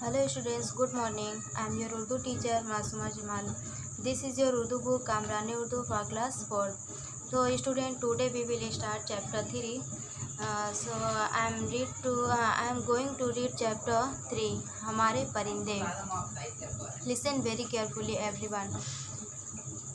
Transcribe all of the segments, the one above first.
Hello students, good morning. I am your Urdu teacher Masuma Jamal. This is your Urdu book Kamrani Urdu for class 4. So student, today we will start chapter 3. I am going to read chapter 3. हमारे परिंदे. Listen very carefully everyone.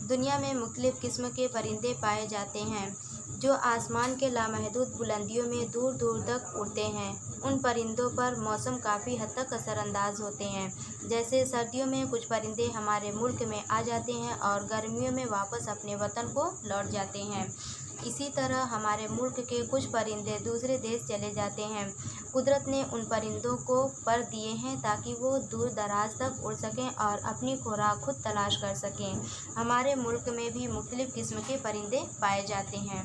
दुनिया में मुख्तलिफ़ किस्म के परिंदे पाए जाते हैं जो आसमान के लामहदूद बुलंदियों में दूर दूर तक उड़ते हैं। उन परिंदों पर मौसम काफ़ी हद तक असरअंदाज होते हैं। जैसे सर्दियों में कुछ परिंदे हमारे मुल्क में आ जाते हैं और गर्मियों में वापस अपने वतन को लौट जाते हैं। इसी तरह हमारे मुल्क के कुछ परिंदे दूसरे देश चले जाते हैं। कुदरत ने उन परिंदों को पर दिए हैं ताकि वो दूर दराज तक उड़ सकें और अपनी खुराक खुद तलाश कर सकें। हमारे मुल्क में भी मुख्तलिफ़ किस्म के परिंदे पाए जाते हैं।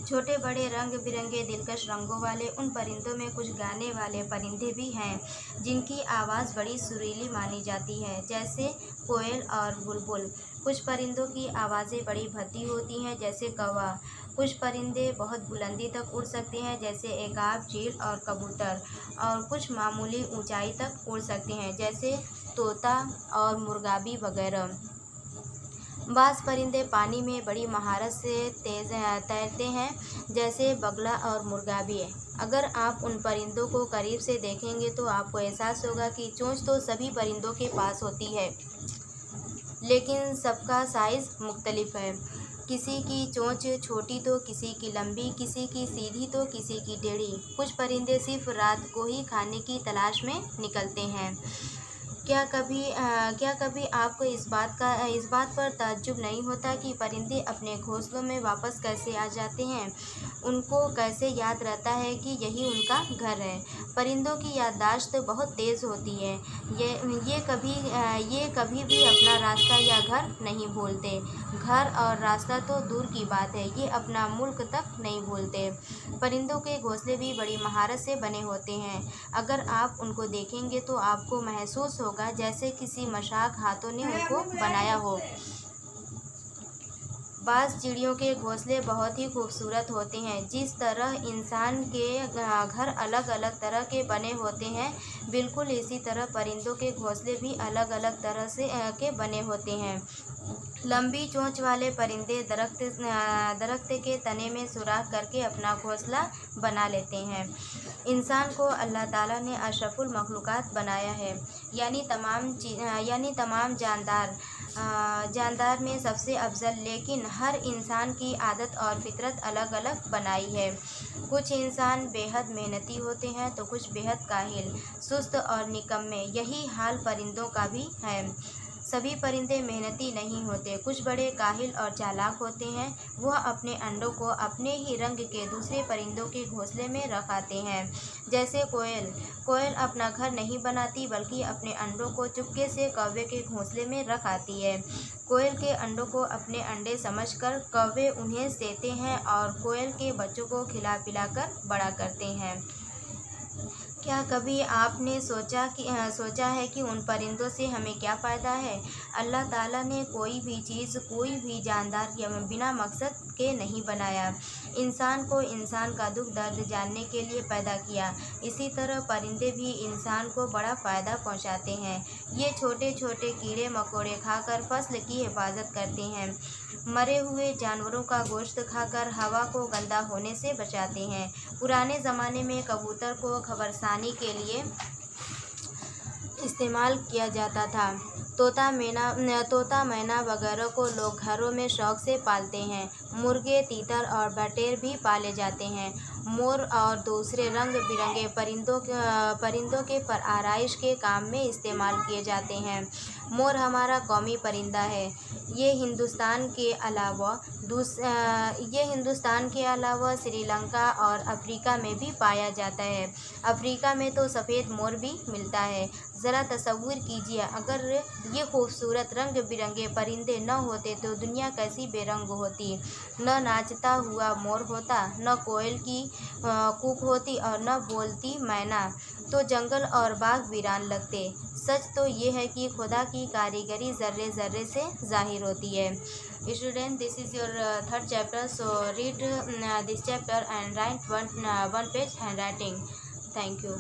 छोटे बड़े रंग बिरंगे दिलकश रंगों वाले उन परिंदों में कुछ गाने वाले परिंदे भी हैं जिनकी आवाज़ बड़ी सुरीली मानी जाती है, जैसे कोयल और बुलबुल। कुछ परिंदों की आवाज़ें बड़ी भद्दी होती हैं, जैसे कौवा। कुछ परिंदे बहुत बुलंदी तक उड़ सकते हैं, जैसे एकाब, चील और कबूतर, और कुछ मामूली ऊंचाई तक उड़ सकते हैं, जैसे तोता और मुर्गाबी वगैरह। बाज़ परिंदे पानी में बड़ी महारत से तैरते हैं, जैसे बगला और मुर्गाबी। अगर आप उन परिंदों को करीब से देखेंगे तो आपको एहसास होगा कि चोंच तो सभी परिंदों के पास होती है, लेकिन सबका साइज़ मुख्तलिफ है। किसी की चोंच छोटी तो किसी की लंबी, किसी की सीधी तो किसी की टेढ़ी। कुछ परिंदे सिर्फ रात को ही खाने की तलाश में निकलते हैं। क्या कभी आपको इस बात पर ताज्जुब नहीं होता कि परिंदे अपने घोंसलों में वापस कैसे आ जाते हैं? उनको कैसे याद रहता है कि यही उनका घर है? परिंदों की याददाश्त बहुत तेज़ होती है। ये कभी भी अपना रास्ता या घर नहीं भूलते। घर और रास्ता तो दूर की बात है, ये अपना मुल्क तक नहीं भूलते। परिंदों के घोंसले भी बड़ी महारत से बने होते हैं। अगर आप उनको देखेंगे तो आपको महसूस होगा जैसे किसी मशाक हाथों ने उनको बनाया हो। बाज़ चिड़ियों के घोंसले बहुत ही खूबसूरत होते हैं। जिस तरह इंसान के घर अलग अलग तरह के बने होते हैं, बिल्कुल इसी तरह परिंदों के घोंसले भी अलग अलग तरह के बने होते हैं। लंबी चोंच वाले परिंदे दरख्त के तने में सुराख करके अपना घोंसला बना लेते हैं। इंसान को अल्लाह ताला ने अशरफुल मखलूक़ात बनाया है, यानी तमाम जानदार में सबसे अफजल, लेकिन हर इंसान की आदत और फितरत अलग अलग बनाई है। कुछ इंसान बेहद मेहनती होते हैं तो कुछ बेहद काहिल, सुस्त और निकम्मे। यही हाल परिंदों का भी है। सभी परिंदे मेहनती नहीं होते। कुछ बड़े काहिल और चालाक होते हैं। वह अपने अंडों को अपने ही रंग के दूसरे परिंदों के घोंसले में रख आते हैं, जैसे कोयल अपना घर नहीं बनाती बल्कि अपने अंडों को चुपके से कौवे के घोंसले में रख आती है। कोयल के अंडों को अपने अंडे समझकर कौवे उन्हें सेते हैं और कोयल के बच्चों को खिला पिलाकर बड़ा करते हैं। क्या कभी आपने सोचा है कि उन परिंदों से हमें क्या फ़ायदा है? अल्लाह ताला ने कोई भी चीज़, कोई भी जानदार बिना मकसद के नहीं बनाया। इंसान को इंसान का दुख दर्द जानने के लिए पैदा किया। इसी तरह परिंदे भी इंसान को बड़ा फ़ायदा पहुंचाते हैं। ये छोटे छोटे कीड़े मकोड़े खाकर फसल की हिफाजत करते हैं। मरे हुए जानवरों का गोश्त खाकर हवा को गंदा होने से बचाते हैं। पुराने ज़माने में कबूतर को खबरसानी के लिए इस्तेमाल किया जाता था। तोता मैना वगैरह को लोग घरों में शौक से पालते हैं। मुर्गे, तीतर और बटेर भी पाले जाते हैं। मोर और दूसरे रंग बिरंगे परिंदों के आराइश के काम में इस्तेमाल किए जाते हैं। मोर हमारा कौमी परिंदा है। ये हिंदुस्तान के अलावा श्रीलंका और अफ्रीका में भी पाया जाता है। अफ्रीका में तो सफ़ेद मोर भी मिलता है। ज़रा तसव्वुर कीजिए, अगर ये खूबसूरत रंग बिरंगे परिंदे न होते तो दुनिया कैसी बेरंग होती। न नाचता हुआ मोर होता, न कोयल की कूक होती और न बोलती मैना, तो जंगल और बाग वीरान लगते। सच तो ये है कि खुदा की कारीगरी ज़र्रे ज़र्रे से ज़ाहिर होती है। Student, this is your third chapter, so read this chapter and write one page handwriting. Thank you.